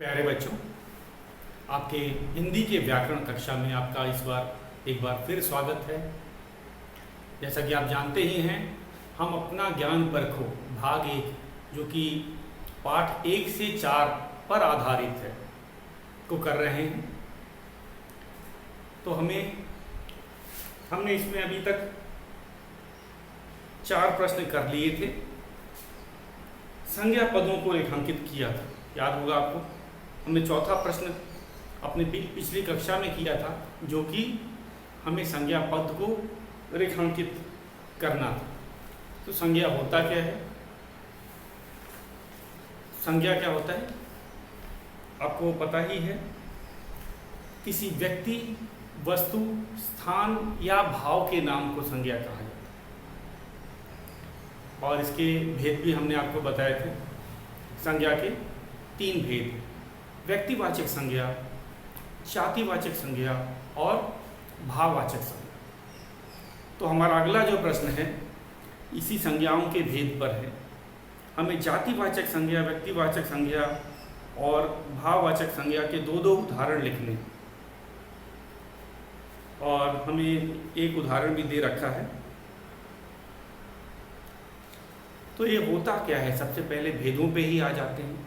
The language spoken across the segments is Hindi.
प्यारे बच्चों, आपके हिंदी के व्याकरण कक्षा में आपका इस बार एक बार फिर स्वागत है। जैसा कि आप जानते ही हैं, हम अपना ज्ञान परखो भाग 1 जो कि पाठ 1 से 4 पर आधारित है को कर रहे हैं। तो हमने इसमें अभी तक 4 प्रश्न कर लिए थे। संज्ञा पदों को रेखांकित किया था, याद होगा आपको। हमने चौथा प्रश्न अपने पिछली कक्षा में किया था, जो कि हमें संज्ञा पद को रेखांकित करना था। तो संज्ञा होता क्या है? संज्ञा क्या होता है आपको पता ही है। किसी व्यक्ति, वस्तु, स्थान या भाव के नाम को संज्ञा कहा जाता है। और इसके भेद भी हमने आपको बताए थे। संज्ञा के 3 भेद: व्यक्तिवाचक संज्ञा, जातिवाचक संज्ञा और भाववाचक संज्ञा। तो हमारा अगला जो प्रश्न है इसी संज्ञाओं के भेद पर है। हमें जातिवाचक संज्ञा, व्यक्तिवाचक संज्ञा और भाववाचक संज्ञा के 2-2 उदाहरण लिखने, और हमें एक उदाहरण भी दे रखा है। तो ये होता क्या है? सबसे पहले भेदों पे ही आ जाते हैं।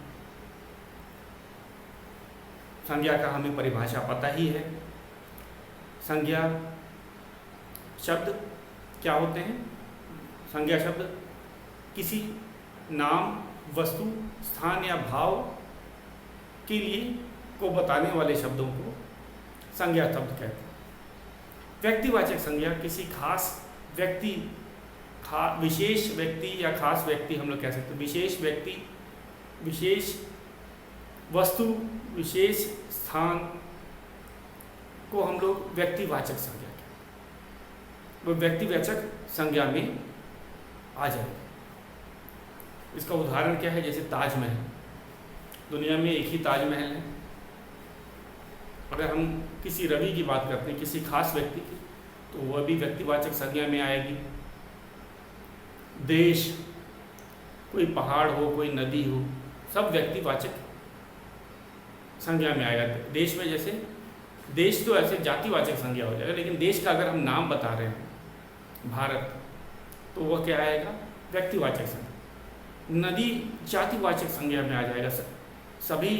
संज्ञा का हमें परिभाषा पता ही है। संज्ञा शब्द क्या होते हैं? संज्ञा शब्द किसी नाम, वस्तु, स्थान या भाव के लिए को बताने वाले शब्दों को संज्ञा शब्द कहते हैं। व्यक्तिवाचक संज्ञा किसी खास व्यक्ति, विशेष व्यक्ति या खास व्यक्ति हम लोग कह सकते हैं। विशेष व्यक्ति, विशेष वस्तु, विशेष स्थान को हम लोग व्यक्तिवाचक संज्ञा कहते हैं। वो व्यक्तिवाचक संज्ञा में आ जाए। इसका उदाहरण क्या है? जैसे ताजमहल, दुनिया में एक ही ताजमहल है। अगर हम किसी रवि की बात करते हैं, किसी खास व्यक्ति की, तो वह भी व्यक्तिवाचक संज्ञा में आएगी। देश, कोई पहाड़ हो, कोई नदी हो, सब व्यक्तिवाचक संज्ञा में आएगा। देश में जैसे देश तो ऐसे जातिवाचक संज्ञा हो जाएगा, लेकिन देश का अगर हम नाम बता रहे हैं भारत, तो वह क्या आएगा? व्यक्तिवाचक संज्ञा। नदी जातिवाचक संज्ञा में आ जाएगा, सभी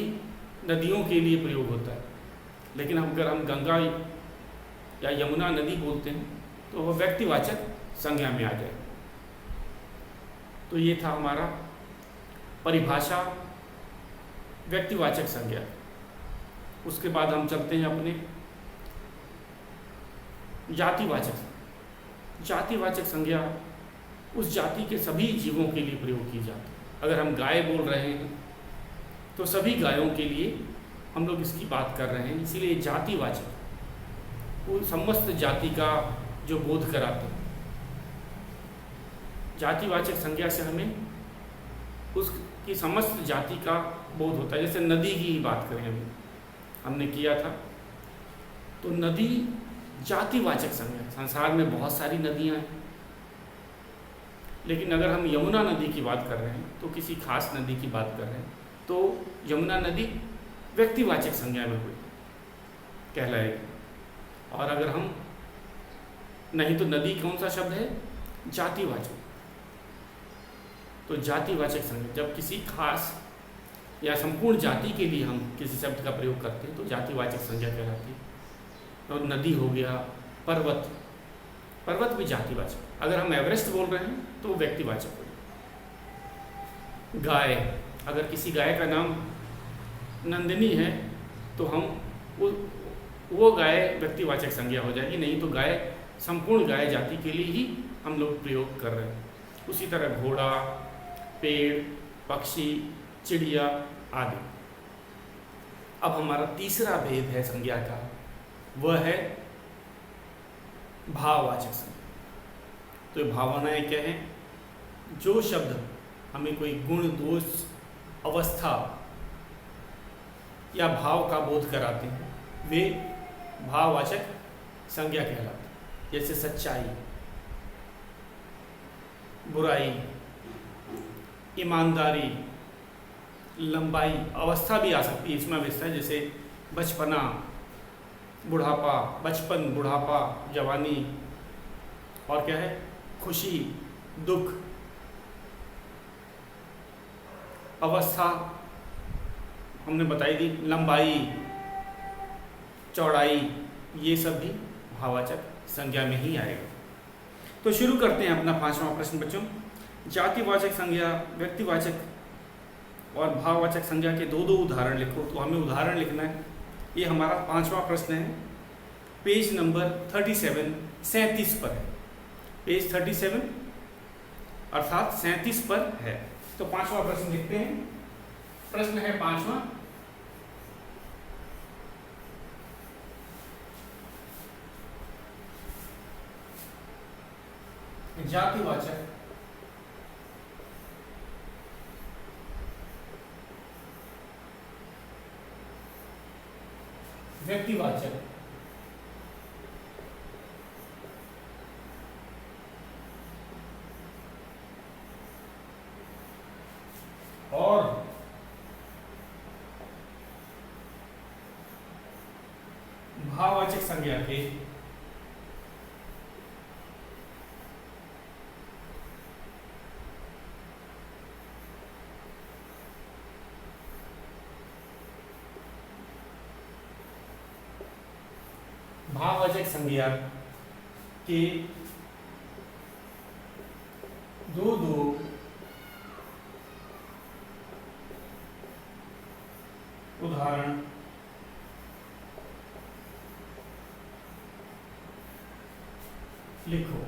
नदियों के लिए प्रयोग होता है। लेकिन अगर हम गंगा या यमुना नदी बोलते हैं तो वह व्यक्तिवाचक संज्ञा में आ जाएगा। तो ये था हमारा परिभाषा व्यक्तिवाचक संज्ञा। उसके बाद हम चलते हैं अपने जातिवाचक संज्ञा। जातिवाचक संज्ञा उस जाति के सभी जीवों के लिए प्रयोग की जाती है। अगर हम गाय बोल रहे हैं तो सभी गायों के लिए हम लोग इसकी बात कर रहे हैं, इसीलिए जातिवाचक वो समस्त जाति का जो बोध कराते हैं। जातिवाचक संज्ञा से हमें उसकी समस्त जाति का बोध होता है। जैसे नदी की ही बात करें, अभी हमने किया था, तो नदी जातिवाचक संज्ञा। संसार में बहुत सारी नदियां हैं, लेकिन अगर हम यमुना नदी की बात कर रहे हैं तो किसी खास नदी की बात कर रहे हैं, तो यमुना नदी व्यक्तिवाचक संज्ञा में हुई कहलाएगी। और अगर हम नहीं, तो नदी कौन सा शब्द है? जातिवाचक। तो जातिवाचक संज्ञा जब किसी खास या संपूर्ण जाति के लिए हम किसी शब्द का प्रयोग करते हैं तो जातिवाचक संज्ञा कहलाती है। और नदी हो गया, पर्वत, पर्वत भी जातिवाचक। अगर हम एवरेस्ट बोल रहे हैं तो वो व्यक्तिवाचक हो गया। गाय, अगर किसी गाय का नाम नंदिनी है तो हम वो गाय व्यक्तिवाचक संज्ञा हो जाएगी। नहीं तो गाय, संपूर्ण गाय जाति के लिए ही हम लोग प्रयोग कर रहे हैं। उसी तरह घोड़ा, पेड़, पक्षी, चिड़िया आदि। अब हमारा तीसरा भेद है संज्ञा का, वह है भाववाचक संज्ञा। तो भावनाएं क्या हैं? जो शब्द हमें कोई गुण, दोष, अवस्था या भाव का बोध कराते हैं, वे भाववाचक संज्ञा कहलाते हैं। जैसे सच्चाई, बुराई, ईमानदारी, लंबाई, अवस्था भी आ सकती है इसमें अवस्था, जैसे बचपना, बुढ़ापा, बचपन, बुढ़ापा, जवानी, और क्या है, खुशी, दुख, अवस्था हमने बताई दी, लंबाई, चौड़ाई, ये सब भी भाववाचक संज्ञा में ही आएगा। तो शुरू करते हैं अपना 5वां प्रश्न बच्चों। जातिवाचक संज्ञा, व्यक्तिवाचक और भाववाचक संज्ञा के दो उदाहरण लिखो। तो हमें उदाहरण लिखना है, ये हमारा 5वां प्रश्न है, पेज नंबर 37 पर है, पेज 37 अर्थात 37 पर है। तो 5वां प्रश्न लिखते हैं। प्रश्न है 5वां, जातिवाचक व्यक्तिवाचक और भाववाचक संज्ञा के भाववाचक संज्ञा के दो उदाहरण लिखो।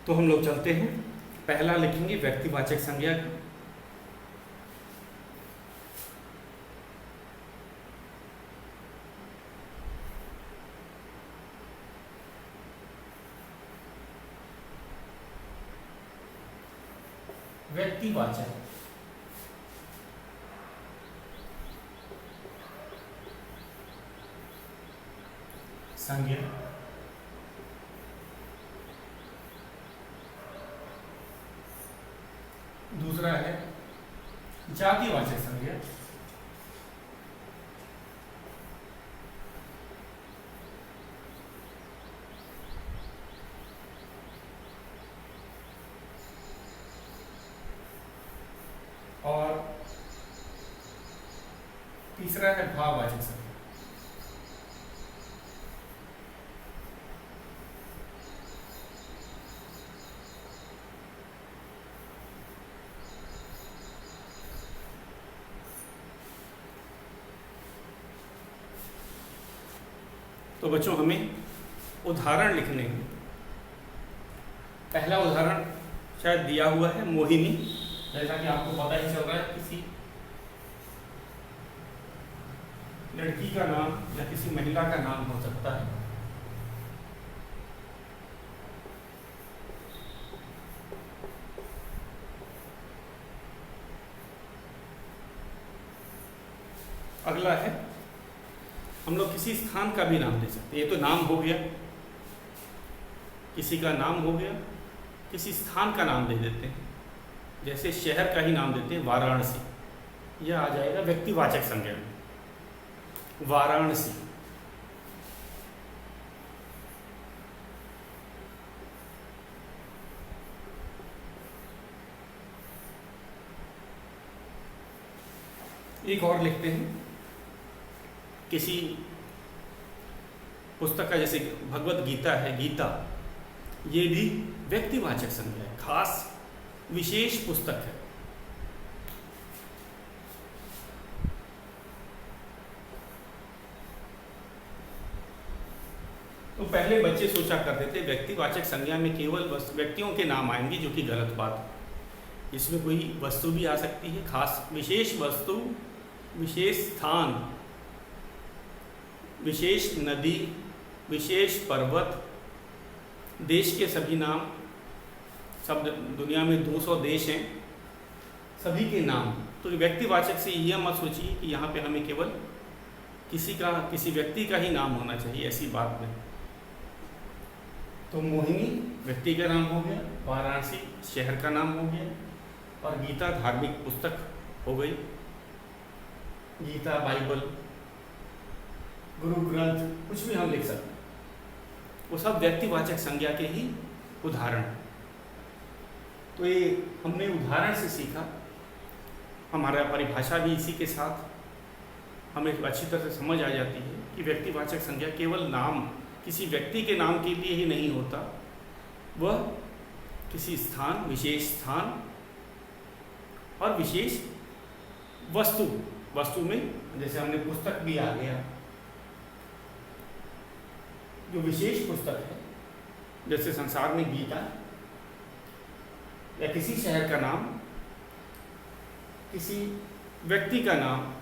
तो हम लोग चलते हैं, पहला लिखेंगे व्यक्तिवाचक संज्ञा। व्यक्तिवाचक संज्ञा दूसरा है जातिवाचक संज्ञा। और तीसरा है भाववाचक संज्ञा। तो बच्चों हमें उदाहरण लिखने हैं। पहला उदाहरण शायद दिया हुआ है, मोहिनी, जैसा कि आपको पता ही चल रहा है, किसी लड़की का नाम या किसी महिला का नाम हो सकता है। अगला है, हम लोग किसी स्थान का भी नाम दे सकते हैं। ये तो नाम हो गया, किसी का नाम हो गया, किसी स्थान का नाम दे देते हैं, जैसे शहर का ही नाम देते हैं वाराणसी। यह आ जाएगा व्यक्तिवाचक संज्ञा में, वाराणसी। एक और लिखते हैं, किसी पुस्तक का, जैसे भगवत गीता है, गीता, ये भी व्यक्तिवाचक संज्ञा है, खास विशेष पुस्तक है। तो पहले बच्चे सोचा करते थे व्यक्तिवाचक संज्ञा में केवल व्यक्तियों के नाम आएंगे, जो कि गलत बात है। इसमें कोई वस्तु भी आ सकती है, खास विशेष वस्तु, विशेष स्थान, विशेष नदी, विशेष पर्वत, देश के सभी नाम, सब दुनिया में 200 देश हैं, सभी के नाम। तो व्यक्तिवाचक से यह मत सोचिए कि यहाँ पे हमें केवल किसी व्यक्ति का ही नाम होना चाहिए, ऐसी बात नहीं। तो मोहिनी व्यक्ति का नाम हो गया, वाराणसी शहर का नाम हो गया, और गीता धार्मिक पुस्तक हो गई। गीता, बाइबल, गुरु ग्रंथ, कुछ भी हम लिख सकते हैं, वो सब व्यक्तिवाचक संज्ञा के ही उदाहरण हैं। तो ये हमने उदाहरण से सीखा, हमारा परिभाषा भी इसी के साथ हमें अच्छी तरह से समझ आ जाती है कि व्यक्तिवाचक संज्ञा केवल नाम, किसी व्यक्ति के नाम के लिए ही नहीं होता, वह किसी स्थान, विशेष स्थान और विशेष वस्तु में, जैसे हमने पुस्तक भी आ गया, जो विशेष पुस्तक है, जैसे संसार में गीता, या किसी शहर का नाम, किसी व्यक्ति का नाम,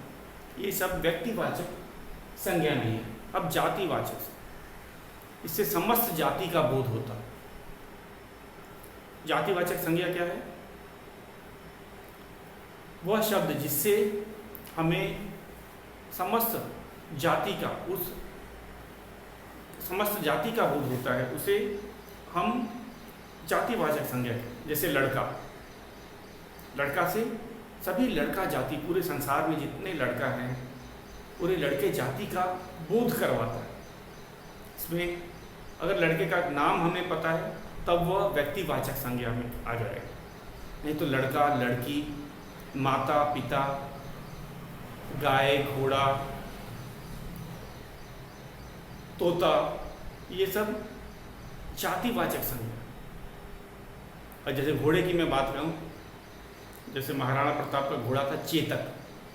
ये सब व्यक्तिवाचक संज्ञा नहीं है। अब जातिवाचक, इससे समस्त जाति का बोध होता है। जातिवाचक संज्ञा क्या है? वह शब्द जिससे हमें समस्त जाति का, उस समस्त जाति का बोध होता है, उसे हम जातिवाचक संज्ञा कहते हैं। जैसे लड़का से सभी लड़का जाति, पूरे संसार में जितने लड़का हैं, पूरे लड़के जाति का बोध करवाता है। इसमें अगर लड़के का नाम हमें पता है तब वह व्यक्तिवाचक संज्ञा में आ जाएगा, नहीं तो लड़का, लड़की, माता, पिता, गाय, घोड़ा, तोता, ये सब जातिवाचक संज्ञा। और जैसे घोड़े की मैं बात करूं, जैसे महाराणा प्रताप का घोड़ा था चेतक,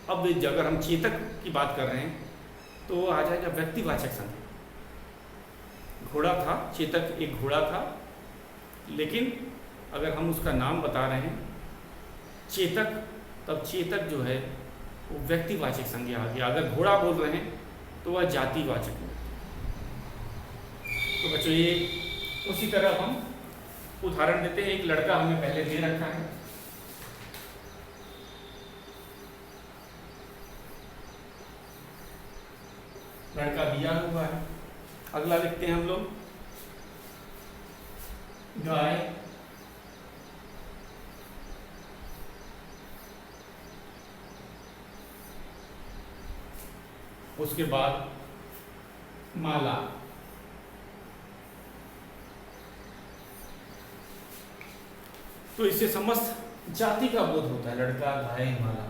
अब अगर हम चेतक की बात कर रहे हैं तो वो आ जाएगा व्यक्तिवाचक संज्ञा। घोड़ा था चेतक, एक घोड़ा था, लेकिन अगर हम उसका नाम बता रहे हैं चेतक, तब चेतक जो है वो व्यक्तिवाचक संज्ञा आ गया। अगर घोड़ा बोल रहे हैं तो वह जातिवाचक है। तो बच्चों, ये उसी तरह हम उदाहरण देते हैं। एक लड़का हमें पहले दे रखा है, लड़का दिया हुआ है। अगला लिखते हैं हम लोग गाय, उसके बाद माला, तो इससे समस्त जाति का बोध होता है। लड़का, गाय, माला,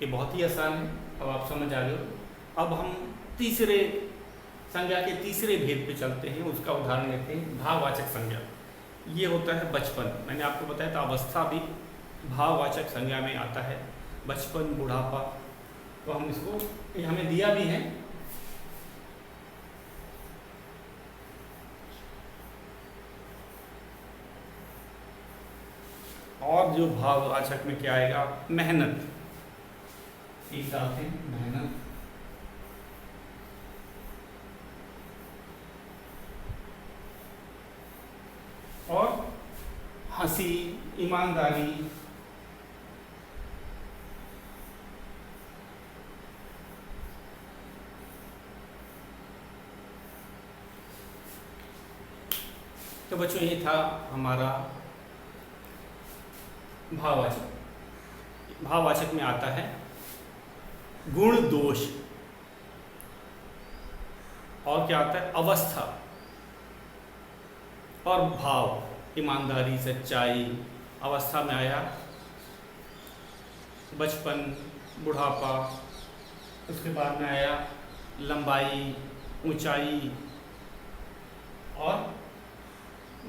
ये बहुत ही आसान है, अब आप समझ आ गए। अब हम तीसरे संज्ञा के तीसरे भेद पे चलते हैं, उसका उदाहरण लेते हैं भाववाचक संज्ञा। ये होता है बचपन। मैंने आपको बताया था अवस्था भी भाववाचक संज्ञा में आता है, बचपन, बुढ़ापा। तो हम इसको, ये हमें दिया भी है, और जो भाववाचक में क्या आएगा? मेहनत, एक साथ है मेहनत, और हंसी, ईमानदारी, तो बच्चों ये था हमारा भाववाचक। भाववाचक में आता है गुण, दोष, और क्या आता है? अवस्था और भाव, ईमानदारी, सच्चाई। अवस्था में आया बचपन, बुढ़ापा, उसके बाद में आया लंबाई, ऊंचाई, और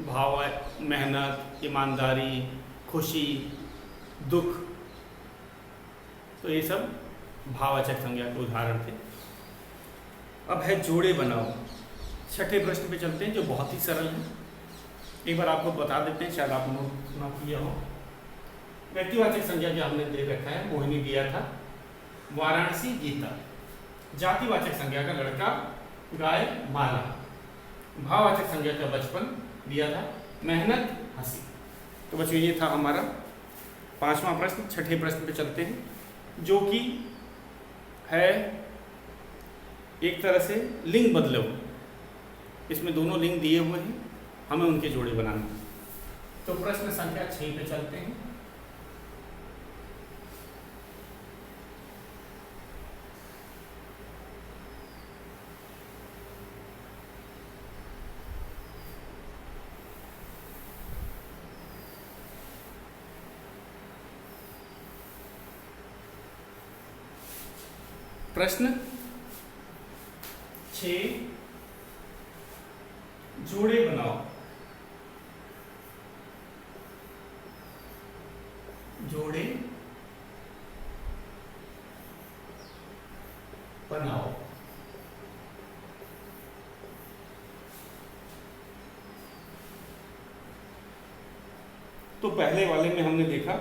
भाव मेहनत, ईमानदारी, खुशी, दुख। तो ये सब भाववाचक संज्ञा के उदाहरण थे। अब है जोड़े बनाओ। छठे प्रश्न पे चलते हैं, जो बहुत ही सरल है। एक बार आपको बता देते हैं, शायद आप नोट ना किया हो। व्यक्तिवाचक संज्ञा जो हमने दे रखा है, मोहिनी दिया था, वाराणसी, गीता। जातिवाचक संज्ञा का लड़का, गाय, माला। भाववाचक संज्ञा का बचपन दिया था, मेहनत, हंसी। तो बच्चों ये था हमारा पांचवा प्रश्न। छठे प्रश्न पे चलते हैं, जो कि है एक तरह से लिंग बदलाव। इसमें दोनों लिंग दिए हुए हैं, हमें उनके जोड़े बनाने हैं। तो प्रश्न संख्या 6 पे चलते हैं। प्रश्न 6, जोड़े बनाओ। जोड़े बनाओ। तो पहले वाले में हमने देखा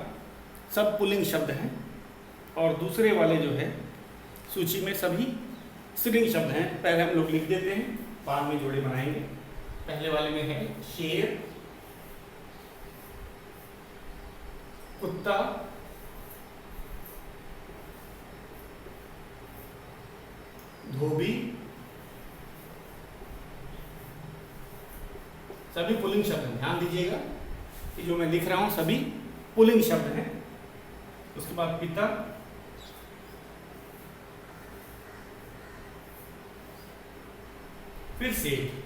सब पुल्लिंग शब्द हैं और दूसरे वाले जो है सूची में सभी स्त्रीलिंग शब्द हैं। पहले हम लोग लिख देते हैं, बाद में जोड़े बनाएंगे। पहले वाले में है शेर, कुत्ता, धोबी, सभी पुल्लिंग शब्द हैं। ध्यान दीजिएगा कि जो मैं लिख रहा हूं सभी पुल्लिंग शब्द हैं। उसके बाद पिता, फिर सेठ,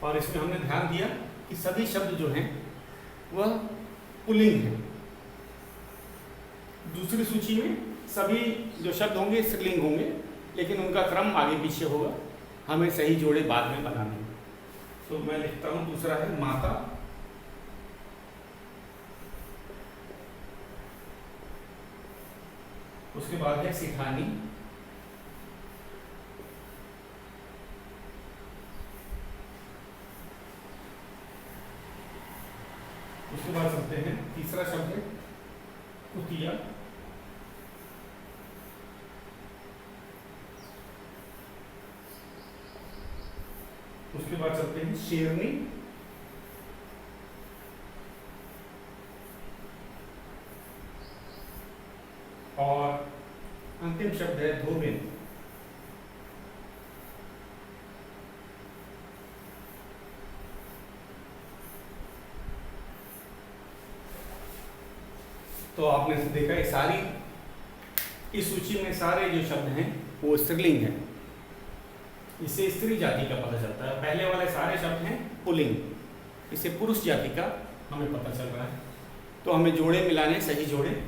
और इसमें हमने ध्यान दिया कि सभी शब्द जो हैं वह पुल्लिंग हैं। दूसरी सूची में सभी जो शब्द होंगे स्त्रीलिंग होंगे, लेकिन उनका क्रम आगे पीछे होगा, हमें सही जोड़े बाद में बनाने हैं। तो मैं लिखता हूं, दूसरा है माता, उसके बाद है सिठानी, उसके बाद चलते हैं, तीसरा शब्द है कुतिया, उसके बाद चलते हैं शेरनी, और अंतिम शब्द है धोबिन। तो आपने देखा ये सारी इस सूची में सारे जो शब्द हैं वो स्त्रीलिंग हैं। इससे स्त्री जाति का पता चलता है। पहले वाले सारे शब्द हैं पुल्लिंग, इससे पुरुष जाति का हमें पता चल रहा है। तो हमें जोड़े मिलाने, सही जोड़े।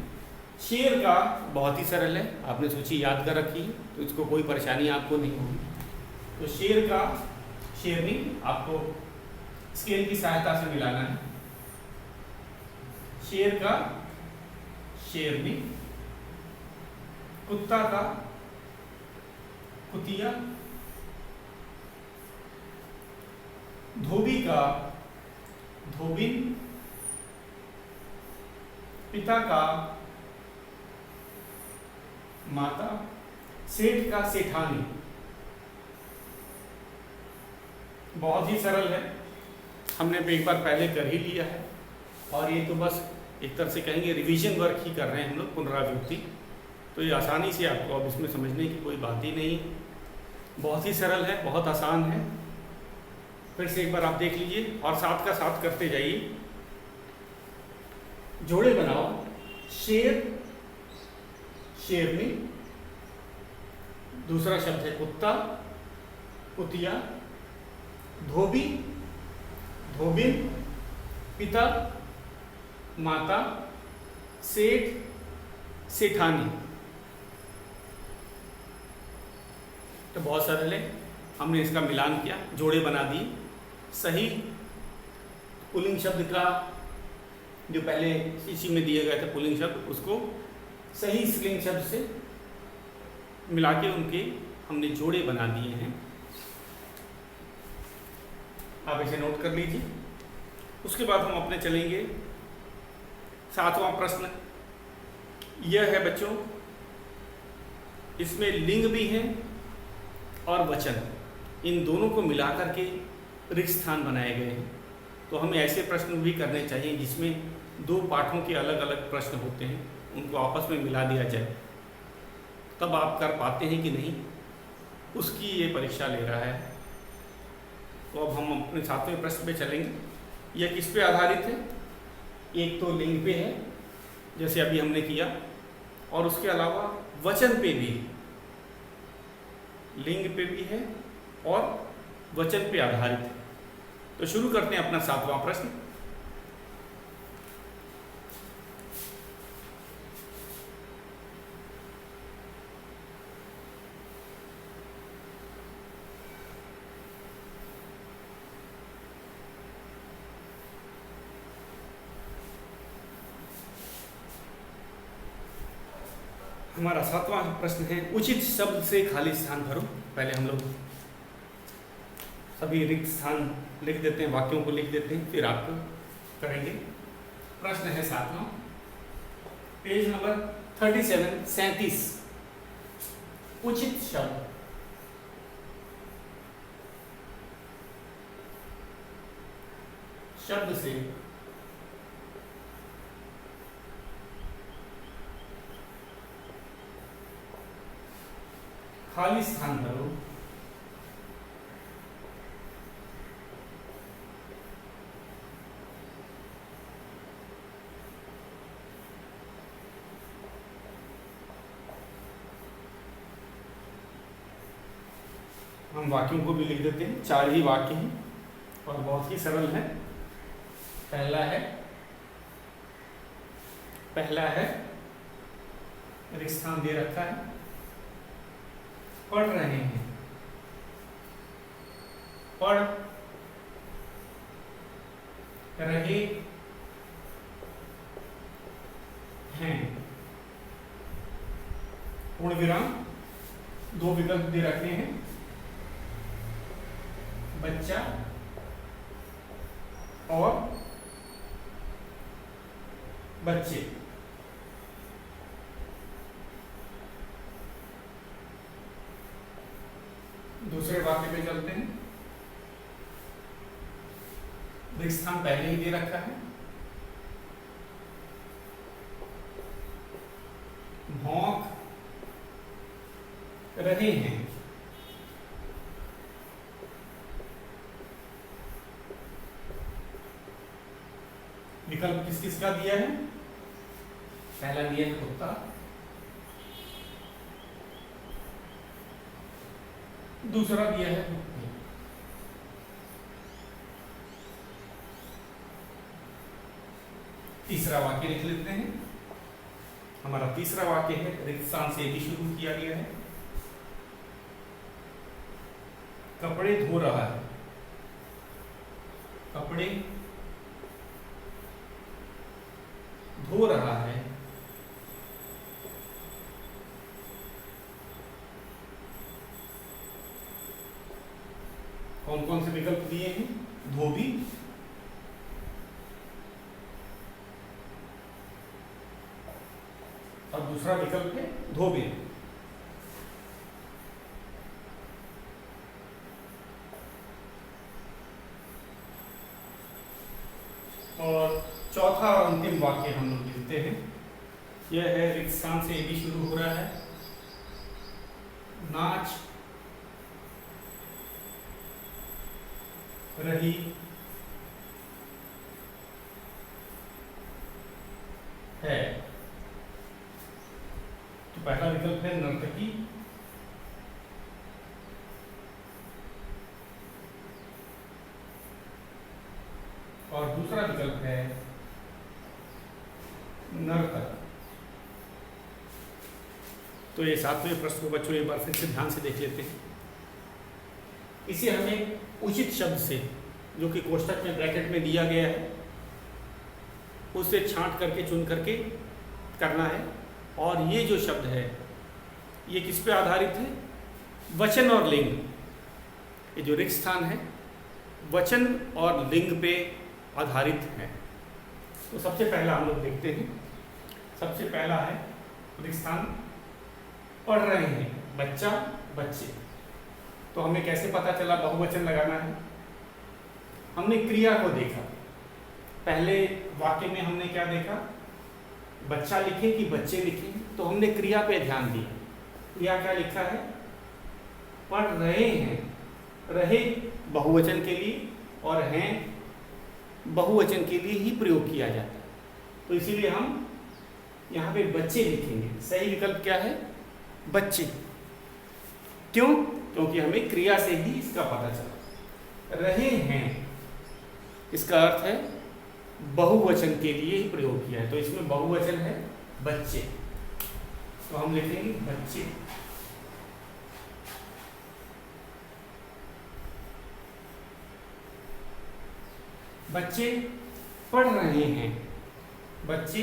शेर का बहुत ही सरल है, आपने सूची याद कर रखी है तो इसको कोई परेशानी आपको नहीं होगी। तो शेर का शेरनी आपको स्केल की सहायता से मिलाना है। शेर का शेरनी, कुत्ता का कुतिया, धोबी का धोबिन, पिता का माता, सेठ का सेठानी। बहुत ही सरल है, हमने एक बार पहले कर ही लिया है और ये तो बस एक तरह से कहेंगे रिवीजन वर्क ही कर रहे हैं हम लोग, पुनरावृत्ति। तो ये आसानी से आपको अब इसमें समझने की कोई बात ही नहीं, बहुत ही सरल है, बहुत आसान है। फिर से एक बार आप देख लीजिए और साथ का साथ करते जाइए। जोड़े बनाओ, शेर, शेरनी, दूसरा शब्द है कुत्ता, कुतिया, धोबी, धोबिन, पिता, माता, सेठ, सेठानी। तो बहुत सरल है, हमने इसका मिलान किया, जोड़े बना दिए। सही पुल्लिंग शब्द का जो पहले इसी में दिए गए थे पुल्लिंग शब्द, उसको सही स्त्रीलिंग शब्द से मिला के उनके हमने जोड़े बना दिए हैं। आप इसे नोट कर लीजिए। उसके बाद हम अपने चलेंगे 7वां प्रश्न। यह है बच्चों, इसमें लिंग भी है और वचन, इन दोनों को मिलाकर के रिक्त स्थान बनाए गए हैं। तो हमें ऐसे प्रश्न भी करने चाहिए जिसमें दो पाठों के अलग अलग प्रश्न होते हैं, उनको आपस में मिला दिया जाए। तब आप कर पाते हैं कि नहीं, उसकी ये परीक्षा ले रहा है। तो अब हम अपने 7वें प्रश्न पे चलेंगे। यह किस पे आधारित है? एक तो लिंग पे है, जैसे अभी हमने किया, और उसके अलावा वचन पे भी, लिंग पे भी है और वचन पे आधारित है। तो शुरू करते हैं अपना 7वां प्रश्न। हमारा 7वां प्रश्न है, उचित शब्द से खाली स्थान भरो। पहले हम लोग सभी रिक्त स्थान लिख देते हैं, वाक्यों को लिख देते हैं, फिर आप करेंगे। प्रश्न है 7वां, पेज नंबर 37 उचित शब्द। शब्द से खाली स्थान भरो। हम वाक्यों को भी लिख देते हैं, 4 ही वाक्य हैं और बहुत ही सरल है। पहला है रिक्त स्थान दे रखा है, पढ़ रहे हैं, पढ़ रहे हैं, पूर्ण विराम, 2 विकल्प दे रखे हैं, बच्चा और बच्चे। दूसरे वाक्य पे चलते हैं। रिक्त स्थान पहले ही दे रखा है, भौंक रहे हैं, विकल्प किस किस का दिया है? पहला दिया है कुत्ता, दूसरा दिया है कुत्ती, तीसरा वाक्य लिख लेते हैं। हमारा तीसरा वाक्य है, रिक्त स्थान से भी शुरू किया गया है, कपड़े धो रहा है, कपड़े धो रहा है, कौन कौन से विकल्प दिए हैं? धोबी, और दूसरा विकल्प है धोबे। और चौथा और अंतिम वाक्य हम लोग लिखते हैं। यह है, रिक्त स्थान से भी शुरू हो रहा है, नाच रही है। तो पहला विकल्प है नर्तकी, और दूसरा विकल्प है नर्तक। तो ये 7वें प्रश्न को बच्चों एक बार फिर से ध्यान से देख लेते हैं। इसे हमें उचित शब्द से, जो कि कोष्ठक में ब्रैकेट में दिया गया है, उसे छांट करके चुन करके करना है। और ये जो शब्द है ये किस पे आधारित है? वचन और लिंग। ये जो रिक्त स्थान है वचन और लिंग पे आधारित है। तो सबसे पहला हम लोग देखते हैं। सबसे पहला है रिक्त स्थान, पढ़ रहे हैं, बच्चा, बच्चे। तो हमें कैसे पता चला बहुवचन लगाना है? हमने क्रिया को देखा। पहले वाक्य में हमने क्या देखा? बच्चा लिखे कि बच्चे लिखे, तो हमने क्रिया पे ध्यान दिया। यहाँ क्या लिखा है? पढ़ रहे हैं। रहे बहुवचन के लिए और हैं बहुवचन के लिए ही प्रयोग किया जाता है, तो इसीलिए हम यहाँ पे बच्चे लिखेंगे। सही विकल्प क्या है? बच्चे। क्यों? क्योंकि हमें क्रिया से ही इसका पता चला। रहे हैं इसका अर्थ है बहुवचन के लिए ही प्रयोग किया है, तो इसमें बहुवचन है बच्चे, तो हम लिखेंगे बच्चे। बच्चे पढ़ रहे हैं। बच्चे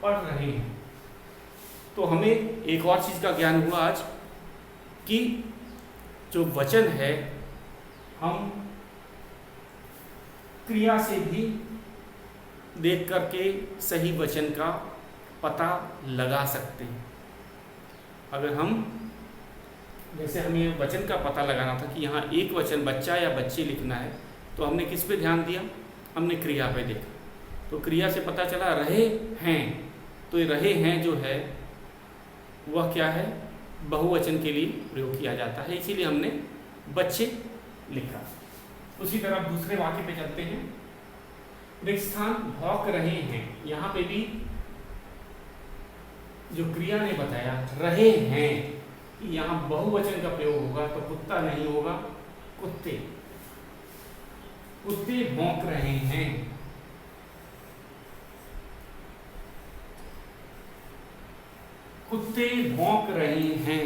पढ़ रहे हैं। तो हमें एक और चीज का ज्ञान हुआ आज कि जो वचन है हम क्रिया से भी देख करके सही वचन का पता लगा सकते हैं। अगर हम जैसे हमें वचन का पता लगाना था कि यहाँ एक वचन बच्चा या बच्चे लिखना है, तो हमने किस पे ध्यान दिया? हमने क्रिया पे देखा, तो क्रिया से पता चला रहे हैं, तो ये रहे हैं जो है वह क्या है? बहुवचन के लिए प्रयोग किया जाता है, इसीलिए हमने बच्चे लिखा। उसी तरह दूसरे वाक्य पे चलते हैं। रिक्स्थान भौंक रहे हैं। यहाँ पे भी जो क्रिया ने बताया रहे हैं कि यहाँ बहुवचन का प्रयोग होगा, तो कुत्ता नहीं होगा, कुत्ते। कुत्ते भौंक रहे हैं। कुत्ते भौंक रहे हैं।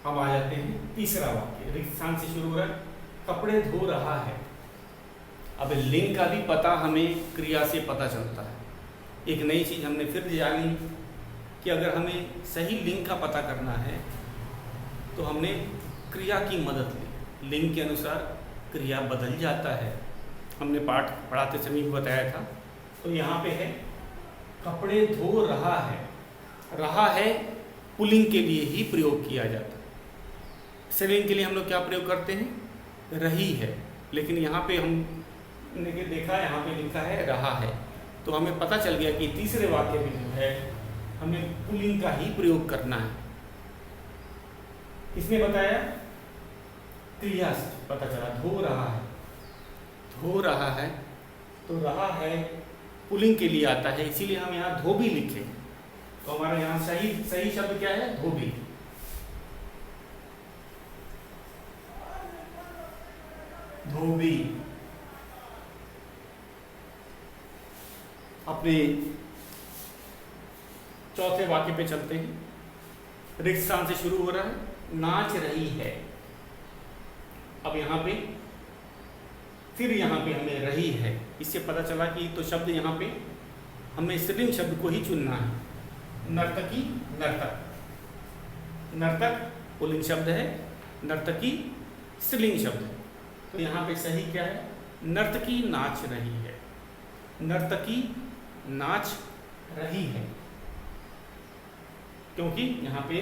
अब आ जाते हैं तीसरा वाक्य। रिक्स्थान से शुरू हो रहा है, कपड़े धो रहा है। अब लिंग का भी पता हमें क्रिया से पता चलता है। एक नई चीज हमने फिर जानी कि अगर हमें सही लिंग का पता करना है तो हमने क्रिया की मदद ली। लिंग के अनुसार क्रिया बदल जाता है, हमने पाठ पढ़ाते समय भी बताया था। तो यहाँ पे है कपड़े धो रहा है। रहा है पुल्लिंग के लिए ही प्रयोग किया जाता है। स्त्रीलिंग के लिए हम लोग क्या प्रयोग करते हैं? रही है। लेकिन यहाँ पे हमने देखा, यहाँ पे लिखा है रहा है, तो हमें पता चल गया कि तीसरे वाक्य में जो है हमें पुल्लिंग का ही प्रयोग करना है। किसने बताया? क्रिया से पता चला। धो रहा है। धो रहा है, तो रहा है पुल्लिंग के लिए आता है, इसीलिए हम यहाँ धोबी लिखे। तो हमारा यहाँ सही शब्द क्या है? धोबी। धोबी। अपने चौथे वाक्य पे चलते हैं। रिक्स्थान से शुरू हो रहा है, नाच रही है। अब यहाँ पे फिर यहाँ पे हमें रही है, इससे पता चला कि तो शब्द यहाँ पे हमें स्त्रीलिंग शब्द को ही चुनना है। नर्तकी, नर्तक। नर्तक पुल्लिंग शब्द है, नर्तकी स्त्रीलिंग शब्द है। तो यहाँ पे सही क्या है? नर्तकी नाच रही है। नर्तकी नाच रही है, क्योंकि यहाँ पे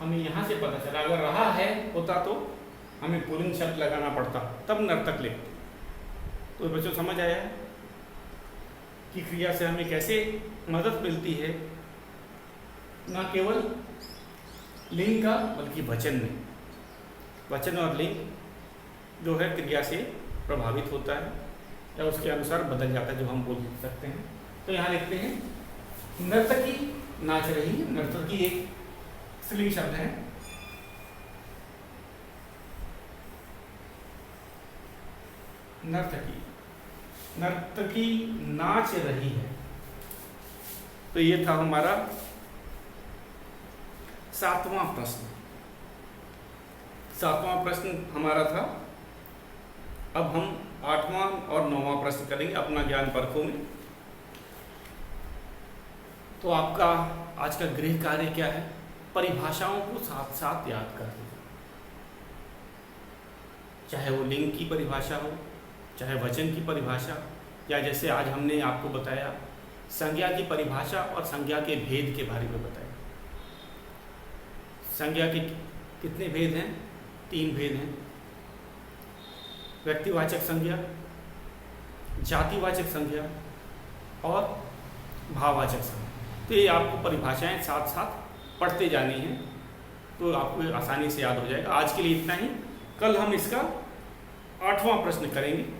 हमें यहाँ से पता चला अगर रहा है होता तो हमें पुल्लिंग शब्द लगाना पड़ता, तब नर्तक लिखते। तो बच्चों समझ आया कि क्रिया से हमें कैसे मदद मिलती है, ना केवल लिंग का बल्कि वचन में। वचन और लिंग जो है क्रिया से प्रभावित होता है या उसके अनुसार बदल जाता है, जो हम बोल सकते हैं। तो यहाँ लिखते हैं नर्तकी नाच रही है। नर्तकी एक स्त्रीलिंग शब्द है। नर्तकी, नर्तकी नाच रही है। तो ये था हमारा 7वां प्रश्न। 7वां प्रश्न हमारा था। अब हम 8वां और 9वां प्रश्न करेंगे अपना ज्ञान परखों में। तो आपका आज का गृह कार्य क्या है? परिभाषाओं को साथ साथ याद कर लीजिए। चाहे वो लिंग की परिभाषा हो, चाहे वचन की परिभाषा, या जैसे आज हमने आपको बताया संज्ञा की परिभाषा और संज्ञा के भेद के बारे में बताया। संज्ञा के कितने भेद हैं? 3 भेद हैं। व्यक्तिवाचक संज्ञा, जातिवाचक संज्ञा और भाववाचक संज्ञा। तो ये आपको परिभाषाएं साथ साथ पढ़ते जानी हैं, तो आपको आसानी से याद हो जाएगा। आज के लिए इतना ही। कल हम इसका 8वां प्रश्न करेंगे।